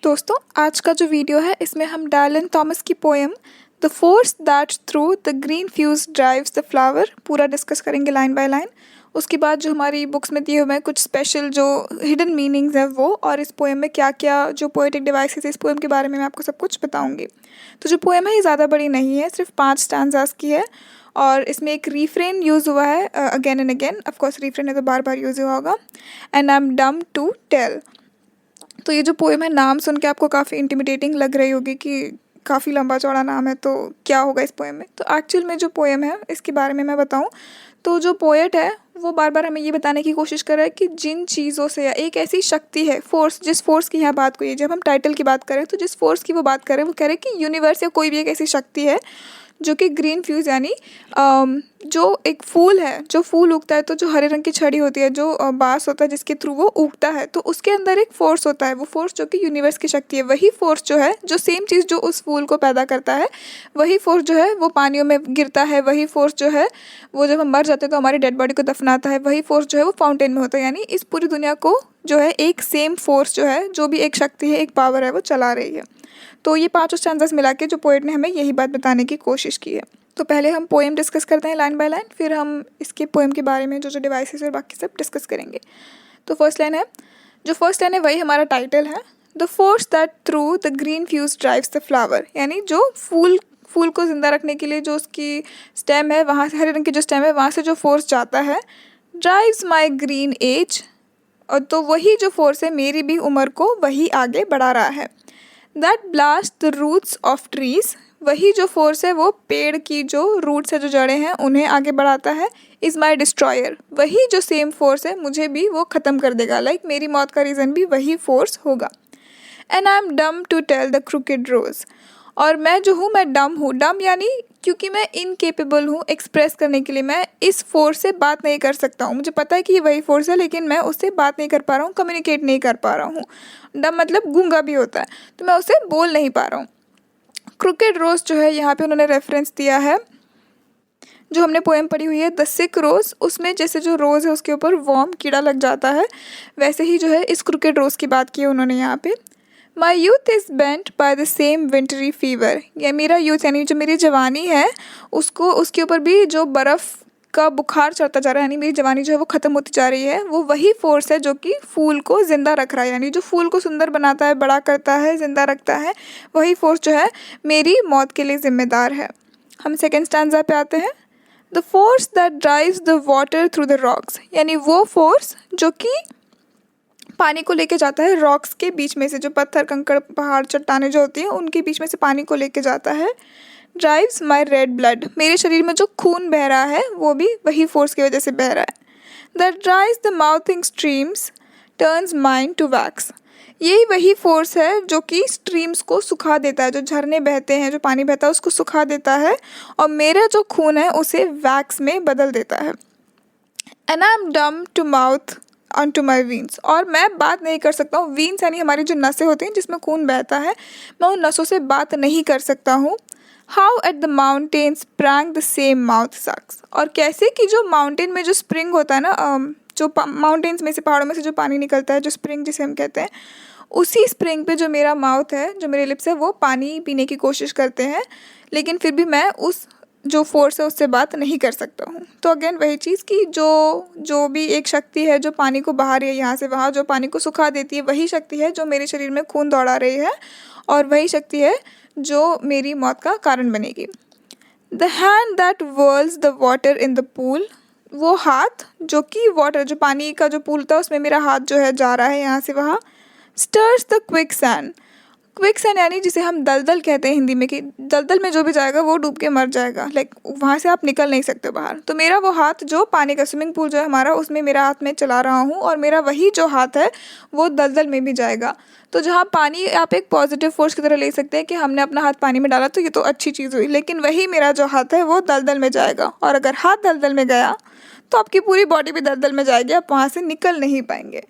दोस्तों, आज का जो वीडियो है इसमें हम डायलन थॉमस की poem the force that through the green fuse drives the flower पूरा डिस्कस करेंगे लाइन बाय लाइन। उसके बाद जो हमारी बुक्स में दिए हुए हैं कुछ स्पेशल जो हिडन मीनिंग्स हैं वो, और इस पोएम में क्या क्या जो पोएटिक डिवाइसेस है इस पोएम के बारे में मैं आपको सब कुछ बताऊंगी। तो जो पोएम है ये ज़्यादा बड़ी नहीं है, सिर्फ 5 स्टैंजास की है और इसमें एक रिफ्रेन यूज़ हुआ है again and again. Of course refrain है तो बार बार यूज़ हुआ होगा। And I am dumb to tell. तो ये जो पोएम है नाम सुन के आपको काफ़ी इंटिमिडेटिंग लग रही होगी कि काफ़ी लंबा चौड़ा नाम है तो क्या होगा इस पोएम में। तो एक्चुअल में जो पोएम है इसके बारे में मैं बताऊं तो जो पोएट है वो बार बार हमें ये बताने की कोशिश कर रहा है कि जिन चीज़ों से या एक ऐसी शक्ति है, फोर्स, जिस फोर्स की यहाँ बात हुई है, जब हम टाइटल की बात करें तो जिस फोर्स की वो बात करें वो कह रहे हैं कि यूनिवर्स या कोई भी एक ऐसी शक्ति है जो कि ग्रीन फ्यूज यानी जो एक फूल है, जो फूल उगता है तो जो हरे रंग की छड़ी होती है, जो बांस होता है जिसके थ्रू वो उगता है, तो उसके अंदर एक फोर्स होता है। वो फोर्स जो कि यूनिवर्स की शक्ति है, वही फोर्स जो है, जो सेम चीज़ जो उस फूल को पैदा करता है, वही फोर्स जो है वो पानियों में गिरता है, वही फोर्स जो है वो जब हम मर जाते हैं तो हमारी डेड बॉडी को दफनाता है, वही फोर्स जो है वो फाउंटेन में होता है। यानी इस पूरी दुनिया को जो है एक सेम फोर्स जो है, जो भी एक शक्ति है, एक पावर है, वो चला रही है। तो ये 5 स्टैंजास मिला के जो पोएट ने हमें यही बात बताने की कोशिश की है। तो पहले हम पोएम डिस्कस करते हैं लाइन बाय लाइन, फिर हम इसके पोएम के बारे में जो जो डिवाइसेस और बाकी सब डिस्कस करेंगे। तो फर्स्ट लाइन है वही हमारा टाइटल है, the force that through the green fuse drives the flower. यानी जो फूल को ज़िंदा रखने के लिए जो उसकी स्टेम है, वहाँ से हरे रंग की जो स्टेम है वहाँ से जो फोर्स जाता है, ड्राइव्स माई ग्रीन एज, और तो वही जो फोर्स है मेरी भी उम्र को वही आगे बढ़ा रहा है। That blast the roots of trees, वही जो फोर्स है वो पेड़ की जो रूट्स है, जो जड़ें हैं, उन्हें आगे बढ़ाता है। इज़ माई डिस्ट्रॉयर, वही जो सेम फोर्स है मुझे भी वो ख़त्म कर देगा, लाइक मेरी मौत का रीज़न भी वही फोर्स होगा। And I am dumb to tell the crooked rose, और मैं जो हूँ मैं डम हूँ। डम यानी क्योंकि मैं इनकेपेबल हूँ एक्सप्रेस करने के लिए, मैं इस फोर्स से बात नहीं कर सकता हूँ। मुझे पता है कि ये वही फोर्स है लेकिन मैं उससे बात नहीं कर पा रहा हूँ, कम्युनिकेट नहीं कर पा रहा हूँ। डम मतलब गूंगा भी होता है, तो मैं उससे बोल नहीं पा रहा हूँ। क्रूकेड रोज जो है यहाँ पे उन्होंने रेफरेंस दिया है, जो हमने पोएम पढ़ी हुई है द सिक रोज़, उसमें जैसे जो रोज़ है उसके ऊपर वॉर्म कीड़ा लग जाता है, वैसे ही जो है इस क्रूकेड रोज़ की बात की है उन्होंने यहाँ पे। माई youth is bent by the same wintry fever, या मेरा यूथ यानी जो मेरी जवानी है उसको, उसके ऊपर भी जो बर्फ़ का बुखार चढ़ता जा रहा है, यानी मेरी जवानी जो है वो ख़त्म होती जा रही है। वो वही फोर्स है जो कि फूल को ज़िंदा रख रहा है, यानी जो फूल को सुंदर बनाता है, बड़ा करता है, ज़िंदा रखता है, वही फोर्स जो है मेरी मौत के लिए ज़िम्मेदार है। हम सेकेंड स्टैंजा पे आते हैं। The force that drives the water through the rocks, यानी वो फोर्स जो कि पानी को लेके जाता है रॉक्स के बीच में से, जो पत्थर, कंकड़, पहाड़, चट्टानें जो होती हैं उनके बीच में से पानी को लेके जाता है। ड्राइव्स माई रेड ब्लड, मेरे शरीर में जो खून बह रहा है वो भी वही फोर्स की वजह से बह रहा है। That drives the mouthing streams turns mind to wax, यही वही फोर्स है जो कि स्ट्रीम्स को सुखा देता है, जो झरने बहते हैं, जो पानी बहता है उसको सुखा देता है और मेरा जो खून है उसे वैक्स में बदल देता है। And I am dumb to mouth on to my veins, और मैं बात नहीं कर सकता हूँ। वीन्स यानी हमारी जो नसें होती हैं जिसमें खून बहता है, मैं उन नसों से बात नहीं कर सकता हूँ। How at the mountain spring the same mouth sucks, और कैसे कि जो माउंटेन में जो स्प्रिंग होता है ना, जो माउंटेन्स में से, पहाड़ों में से जो पानी निकलता है, जो स्प्रिंग जिसे हम कहते हैं, उसी स्प्रिंग पे जो मेरा माउथ है, जो मेरे लिप्स है, वो पानी पीने की कोशिश करते हैं, लेकिन फिर भी मैं उस जो फोर्स है उससे बात नहीं कर सकता हूँ। तो अगेन वही चीज़ कि जो भी एक शक्ति है जो पानी को बहा रही है यहाँ से वहाँ, जो पानी को सुखा देती है, वही शक्ति है जो मेरे शरीर में खून दौड़ा रही है, और वही शक्ति है जो मेरी मौत का कारण बनेगी। The hand that whirls the water in the pool, वो हाथ जो कि वाटर, जो पानी का जो पूल था उसमें मेरा हाथ जो है जा रहा है यहाँ से वहाँ। Stirs the quicksand, quicksand यानी जिसे हम दलदल कहते हैं हिंदी में, कि दलदल में जो भी जाएगा वो डूब के मर जाएगा, लाइक वहाँ से आप निकल नहीं सकते बाहर। तो मेरा वो हाथ जो पानी का स्विमिंग पूल जो है हमारा, उसमें मेरा हाथ मैं चला रहा हूँ, और मेरा वही जो हाथ है वो दलदल में भी जाएगा। तो जहाँ पानी आप एक पॉजिटिव फोर्स की तरह ले सकते हैं कि हमने अपना हाथ पानी में डाला तो ये तो अच्छी चीज़ हुई, लेकिन वही मेरा जो हाथ है वो दलदल में जाएगा, और अगर हाथ दलदल में गया तो आपकी पूरी बॉडी भी दलदल में जाएगी, आप वहाँ से निकल नहीं पाएंगे।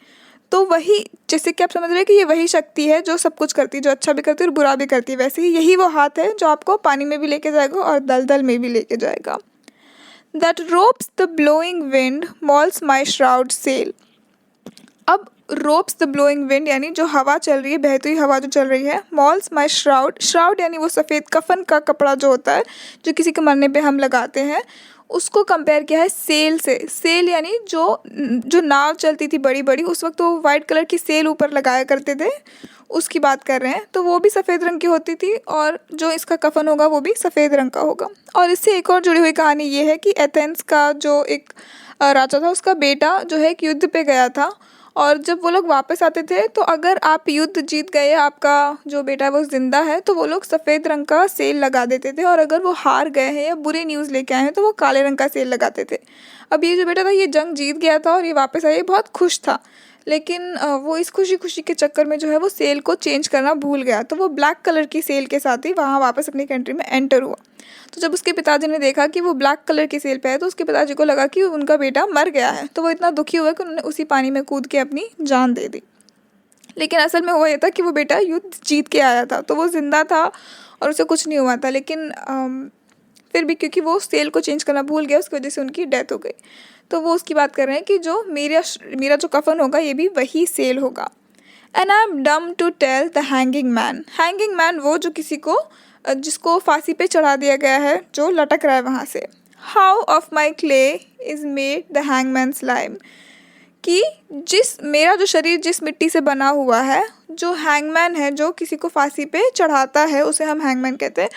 तो वही, जैसे कि आप समझ रहे हैं कि ये वही शक्ति है जो सब कुछ करती है, जो अच्छा भी करती है और बुरा भी करती है, वैसे ही यही वो हाथ है जो आपको पानी में भी लेके जाएगा और दलदल में भी लेके जाएगा। That ropes the blowing wind mauls my shroud sail, अब रोप्स द ब्लोइंग विंड, यानी जो हवा चल रही है, बहती हुई हवा जो चल रही है। मॉल्स माई श्राउड, श्राउड यानी वो सफ़ेद कफन का कपड़ा जो होता है, जो किसी के मरने पे हम लगाते हैं, उसको कंपेयर किया है सेल से। सेल यानी जो जो नाव चलती थी बड़ी बड़ी, उस वक्त वो वाइट कलर की सेल ऊपर लगाया करते थे, उसकी बात कर रहे हैं। तो वो भी सफ़ेद रंग की होती थी, और जो इसका कफन होगा वो भी सफ़ेद रंग का होगा। और इससे एक और जुड़ी हुई कहानी ये है कि एथेंस का जो एक राजा था, उसका बेटा जो है एक युद्ध पे गया था, और जब वो लोग वापस आते थे तो अगर आप युद्ध जीत गए, आपका जो बेटा है वो ज़िंदा है, तो वो लोग सफ़ेद रंग का सेल लगा देते थे, और अगर वो हार गए हैं या बुरी न्यूज़ लेके आए हैं तो वो काले रंग का सेल लगाते थे। अब ये जो बेटा था, ये जंग जीत गया था और ये वापस आया, ये बहुत खुश था, लेकिन वो इस खुशी खुशी के चक्कर में जो है वो सेल को चेंज करना भूल गया, तो वो ब्लैक कलर की सेल के साथ ही वहाँ वापस अपनी कंट्री में एंटर हुआ। तो जब उसके पिताजी ने देखा कि वो ब्लैक कलर की सेल पे है, तो उसके पिताजी को लगा कि उनका बेटा मर गया है, तो वो इतना दुखी हुआ कि उन्होंने उसी पानी में कूद के अपनी जान दे दी। लेकिन असल में हुआ ये था कि वो बेटा युद्ध जीत के आया था, तो वो ज़िंदा था और उसे कुछ नहीं हुआ था, लेकिन फिर भी क्योंकि वो सेल को चेंज करना भूल गया, उसकी वजह से उनकी डेथ हो गई। तो वो उसकी बात कर रहे हैं कि जो मेरा जो कफन होगा ये भी वही सेल होगा। And I am dumb to tell the hanging man, hanging man वो जो किसी को जिसको फांसी पे चढ़ा दिया गया है, जो लटक रहा है वहाँ से। How of my clay is made the hangman's lime, कि मेरा जो शरीर जिस मिट्टी से बना हुआ है, जो हैंगमैन है जो किसी को फांसी पे चढ़ाता है उसे हम हैंगमैन कहते हैं,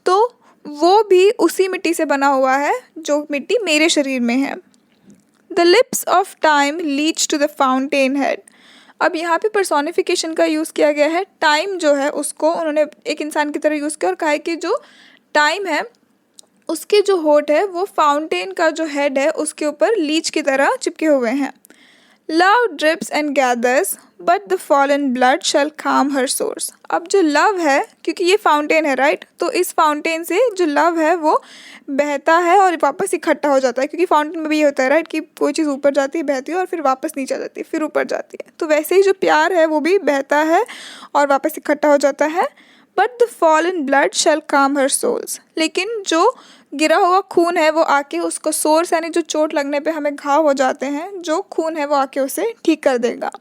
तो वो भी उसी मिट्टी से बना हुआ है जो मिट्टी मेरे शरीर में है। The lips of time leads to the fountain head, अब यहाँ पे पर्सोनिफिकेशन का यूज़ किया गया है। टाइम जो है उसको उन्होंने एक इंसान की तरह यूज़ किया और कहा है कि जो टाइम है उसके जो होठ है वो फाउंटेन का जो हेड है उसके ऊपर लीच की तरह चिपके हुए हैं। Love drips and gathers but the fallen blood shall calm her source, अब जो लव है, क्योंकि ये फाउंटेन है राइट, तो इस फाउंटेन से जो लव है वो बहता है और वापस इकट्ठा हो जाता है, क्योंकि फाउंटेन में भी ये होता है राइट कि कोई चीज़ ऊपर जाती है, बहती है और फिर वापस नीचे आ जाती है, फिर ऊपर जाती है। तो वैसे ही जो प्यार है वो भी बहता है और वापस इकट्ठा हो जाता है। But the fallen blood shall calm her souls, लेकिन जो गिरा हुआ खून है वो आके उसको सोर्स यानी जो चोट लगने पे हमें घाव हो जाते हैं, जो खून है वो आके उसे ठीक कर देगा।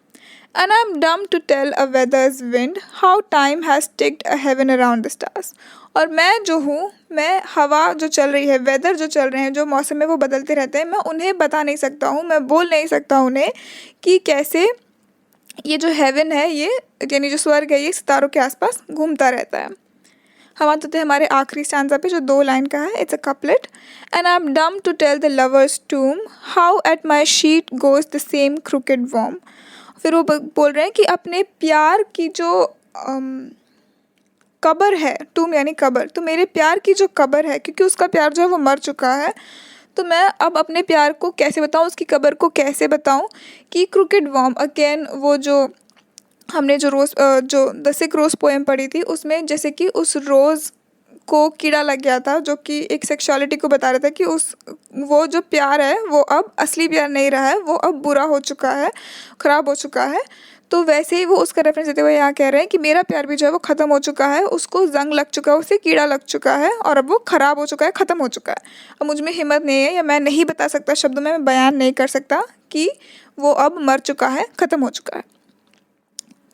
And I'm dumb to tell a weather's wind how time has ticked a heaven around the stars, और मैं जो हूँ, मैं हवा जो चल रही है, वेदर जो चल रहे हैं, जो मौसम में वो बदलते रहते हैं, मैं उन्हें बता नहीं सकता हूँ, मैं बोल नहीं सकता उन्हें कि कैसे ये जो हेवन है, ये यानी जो स्वर्ग है, ये सितारों के आसपास घूमता रहता है। हम आते थे हमारे आखिरी स्टैंजा पे जो 2 लाइन का है, it's a couplet. And I am dumb to tell the lover's tomb how at my sheet goes the same crooked worm, फिर वो बोल रहे हैं कि अपने प्यार की जो कब्र है, टूम यानी कब्र, तो मेरे प्यार की जो कब्र है, क्योंकि उसका प्यार जो है वो मर चुका है, तो मैं अब अपने प्यार को कैसे बताऊँ, उसकी कब्र को कैसे बताऊँ, कि क्रूकेड वॉर्म अगेन, वो जो हमने जो द सिक रोज़ पोएम पढ़ी थी, उसमें जैसे कि उस रोज़ को कीड़ा लग गया था, जो कि एक सेक्सुअलिटी को बता रहा था कि वो जो प्यार है वो अब असली प्यार नहीं रहा है, वो अब बुरा हो चुका है, ख़राब हो चुका है। तो वैसे ही वो उसका रेफरेंस देते हुए यहाँ कह रहे हैं कि मेरा प्यार भी जो है वो ख़त्म हो चुका है, उसको जंग लग चुका है, उसे कीड़ा लग चुका है और अब वो ख़राब हो चुका है, ख़त्म हो चुका है। अब मुझ में हिम्मत नहीं है, या मैं नहीं बता सकता शब्दों में, मैं बयान नहीं कर सकता कि वो अब मर चुका है, ख़त्म हो चुका है।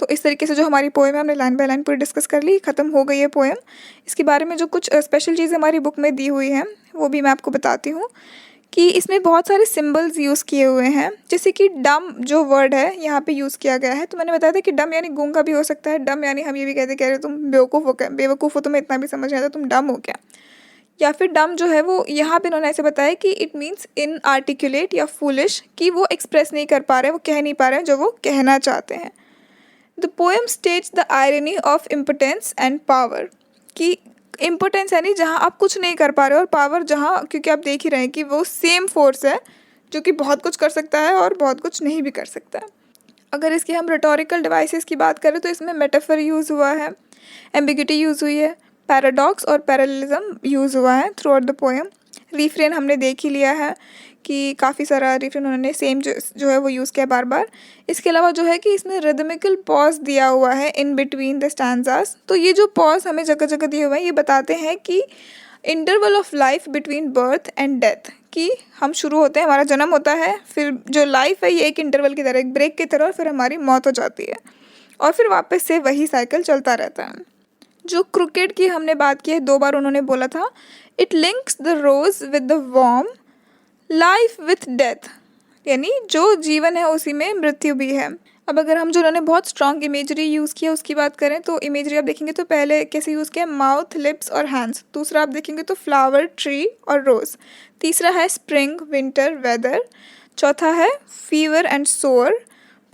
तो इस तरीके से जो हमारी पोएम है, हमने लाइन बाय लाइन पूरी डिस्कस कर ली, ख़त्म हो गई है पोएम। इसके बारे में जो कुछ स्पेशल चीज़ें हमारी बुक में दी हुई हैं वो भी मैं आपको बताती हूँ, कि इसमें बहुत सारे सिंबल्स यूज़ किए हुए हैं, जैसे कि डम जो वर्ड है यहाँ पे यूज़ किया गया है। तो मैंने बताया था कि डम यानी गूंगा भी हो सकता है, डम यानी हम ये भी कहते कह रहे तुम बेवकूफ़ हो, तुम्हें इतना भी समझ नहीं आता, तुम डम हो क्या, या फिर डम जो है वो यहाँ पे उन्होंने ऐसे बताया कि इट मीन्स इन आर्टिकुलेट या फूलिश, कि वो एक्सप्रेस नहीं कर पा रहे, वो कह नहीं पा रहे हैं जो वो कहना चाहते हैं। The poem states the irony of impotence and power, कि इम्पोटेंस यानी जहाँ आप कुछ नहीं कर पा रहे हो, और पावर जहाँ, क्योंकि आप देख ही रहे हैं कि वो सेम फोर्स है जो कि बहुत कुछ कर सकता है और बहुत कुछ नहीं भी कर सकता है। अगर इसकी हम रिटोरिकल डिवाइसेस की बात करें तो इसमें मेटाफर यूज़ हुआ है, एम्बिग्यूटी यूज़ हुई है, पैराडॉक्स और पैरेललिज्म यूज़ हुआ है through out the poem. Refrain हमने देख ही लिया है कि काफ़ी सारा रिफ्रेन उन्होंने सेम जो है वो यूज़ किया बार बार। इसके अलावा जो है कि इसमें रिदमिकल पॉज दिया हुआ है इन बिटवीन द स्टैंजास। तो ये जो पॉज हमें जगह जगह दिए हुए हैं, ये बताते हैं कि interval of life between birth and death, कि हम शुरू होते हैं, हमारा जन्म होता है, फिर जो लाइफ है ये एक इंटरवल की तरह, एक ब्रेक की तरह, और फिर हमारी मौत हो जाती है और फिर वापस से वही साइकिल चलता रहता है। जो क्रिकेट की हमने बात की है, 2 बार उन्होंने बोला था, it links the rose with the worm, life with death, यानी जो जीवन है उसी में मृत्यु भी है। अब अगर हम जो उन्होंने बहुत स्ट्रॉन्ग इमेजरी यूज़ किया उसकी बात करें तो इमेजरी आप देखेंगे तो पहले कैसे यूज़ किया, माउथ, लिप्स और हैंड्स। दूसरा आप देखेंगे तो फ्लावर, ट्री और रोज़। तीसरा है स्प्रिंग, विंटर, वेदर। चौथा है फीवर एंड सोर।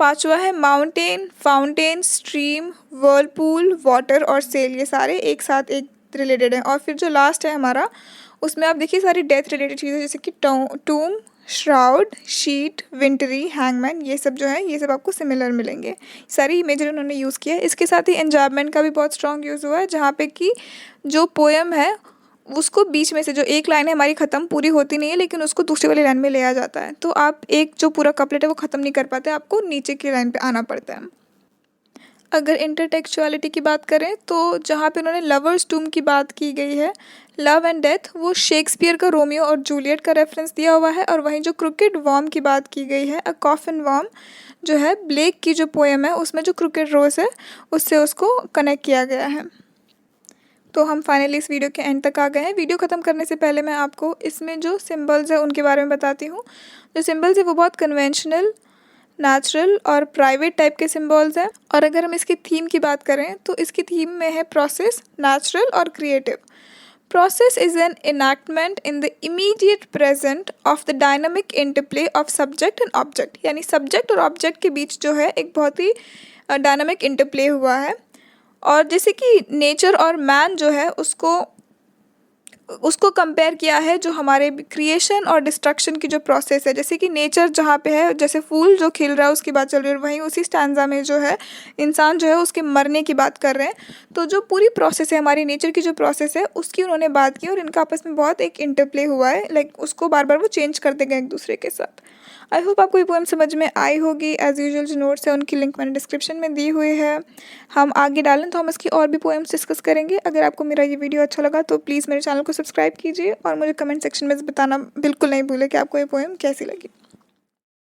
पांचवा है mountain, fountain, stream, Whirlpool, water और सेल। ये सारे एक साथ एक रिलेटेड हैं। और फिर जो लास्ट है हमारा, उसमें आप देखिए सारी डेथ रिलेटेड चीज़ें, जैसे कि टूम, श्राउड, शीट, विंटरी, हैंगमैन, ये सब जो है ये सब आपको सिमिलर मिलेंगे। सारी इमेजरी उन्होंने यूज़ किया है। इसके साथ ही एन्जायमेंट का भी बहुत स्ट्रॉन्ग यूज़ हुआ है, जहाँ पे कि जो पोएम है उसको बीच में से जो एक लाइन है हमारी ख़त्म पूरी होती नहीं है, लेकिन उसको दूसरी वाली लाइन में ले आ जाता है। तो आप एक जो पूरा कपलेट है वो ख़त्म नहीं कर पाते, आपको नीचे की लाइन पे आना पड़ता है। अगर इंटरटेक्चुअलिटी की बात करें तो जहाँ पे उन्होंने लवर्स टूम की बात की गई है, लव एंड डेथ, वो शेक्सपियर का रोमियो और जूलियट का रेफरेंस दिया हुआ है। और वहीं जो क्रिकेट वॉर्म की बात की गई है, अ कॉफिन वॉर्म, जो है ब्लेक की जो पोएम है उसमें जो क्रिकेट रोज है उससे उसको कनेक्ट किया गया है। तो हम फाइनली इस वीडियो के एंड तक आ गए हैं। वीडियो ख़त्म करने से पहले मैं आपको इसमें जो सिंबल्स है उनके बारे में बताती हूँ। जो सिंबल्स है वो बहुत कन्वेंशनल, नेचुरल और प्राइवेट टाइप के सिंबल्स हैं। और अगर हम इसकी थीम की बात करें तो इसकी थीम में है प्रोसेस, नेचुरल और creative. Process is an enactment in the immediate present of the dynamic interplay of subject and object, यानी सब्जेक्ट और ऑब्जेक्ट के बीच जो है एक बहुत ही डायनामिक इंटरप्ले हुआ है। और जैसे कि नेचर और मैन जो है उसको कंपेयर किया है जो हमारे क्रिएशन और डिस्ट्रक्शन की जो प्रोसेस है। जैसे कि नेचर जहाँ पे है, जैसे फूल जो खिल रहा है उसकी बात चल रही है, और वहीं उसी स्टैंजा में जो है इंसान जो है उसके मरने की बात कर रहे हैं। तो जो पूरी प्रोसेस है, हमारी नेचर की जो प्रोसेस है उसकी उन्होंने बात की, और इनका आपस में बहुत एक इंटरप्ले हुआ है, लाइक उसको बार बार वो चेंज करते गए एक दूसरे के साथ। आई होप आपको ये पोएम समझ में आई होगी। एज़ यूजुअल जो नोट्स है उनकी लिंक मैंने डिस्क्रिप्शन में दी हुई है। हम आगे डालें थॉमस की और भी पोएम्स डिस्कस करेंगे। अगर आपको मेरा ये वीडियो अच्छा लगा तो प्लीज़ मेरे चैनल को सब्सक्राइब कीजिए और मुझे कमेंट सेक्शन में बताना बिल्कुल नहीं भूलें कि आपको ये पोएम कैसी लगी।